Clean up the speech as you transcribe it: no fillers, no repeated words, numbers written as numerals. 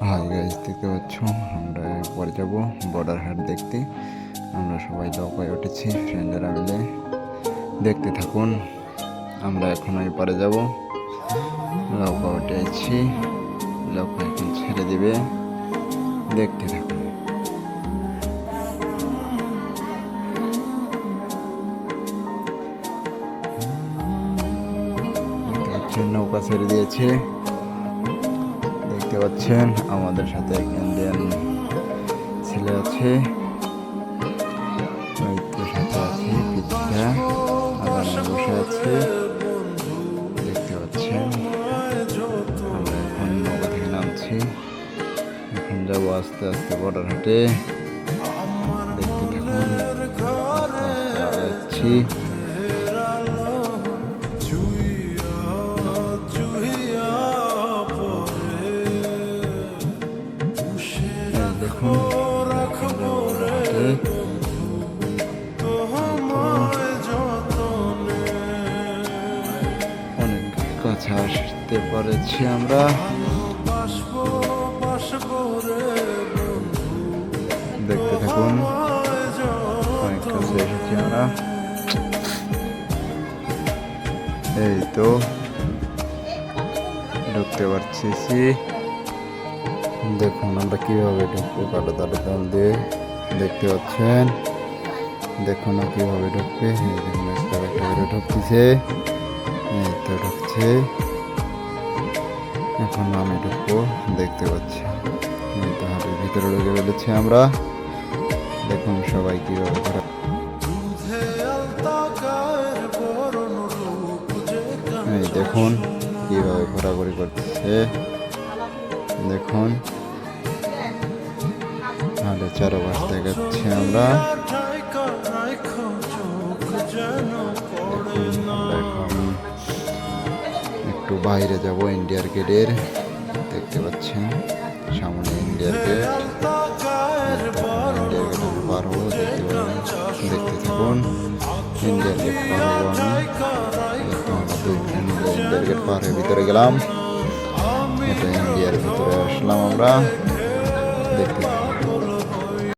Hi guys, দেখতে পাচ্ছ আমরা পরে যাব বর্ডার হাট দেখতে। আমরা সবাই নৌকায় উঠেছি ফ্রেন্ডরা মিলে। দেখতে থাকুন, আমরা এখন ওই পারে যাব। নৌকা উঠেছি, নৌকা এখন ছেড়ে দিবে, দেখতে থাকুন। নৌকা ছেড়ে দিয়েছে, দেখতে পাচ্ছেন। আমাদের সাথে এক ইন্ডিয়ান ছেলে আছে, সাথে আছে পিতা আগামী বসে আছে, দেখতে পাচ্ছেন। আমরা এখন নৌকা থেকে নামছি, এখন যাবো আস্তে আস্তে বর্ডার হাটে। দেখতে থাকুন, আস্তে আস্তে যাচ্ছি। দেখুন অনেক কাছে আসতে পেরেছি আমরা। দেখতে থাকুন, অনেক কাছে এসেছি আমরা। এই তো ঢুকতে পারছি। দেখুন আমরা কিভাবে ঢুকবো, কাটা তালে দিয়ে, দেখতে পাচ্ছেন। দেখুন কিভাবে ঢুকবে, দেখুন একটা করে ঢুকতেছে, এই তো ঢুকছে। এখন আমি ঢুকবো, দেখতে পাচ্ছি। এই তো হাতের ভিতরে ঢুকে ফেলেছি আমরা। দেখুন সবাই কিভাবে এই দেখুন কিভাবে ঘোরাঘুরি করতেছে। দেখুন আমাদের চারপাশ দেখাচ্ছি আমরা। এখন একটু বাইরে যাব ইন্ডিয়ার গেটের, দেখতে পাচ্ছেন সামনে ইন্ডিয়ার গেট। ইন্ডিয়ার গেট আমি পার হবো, দেখতে থাকুন। ইন্ডিয়ার গেট পার হবো আমি। আমরা দুই ফ্রেন্ড ইন্ডিয়ার গেট পার হয়ে ভিতরে গেলাম। এটা ইন্ডিয়ার ভিতরে আসলাম আমরা, দেখতে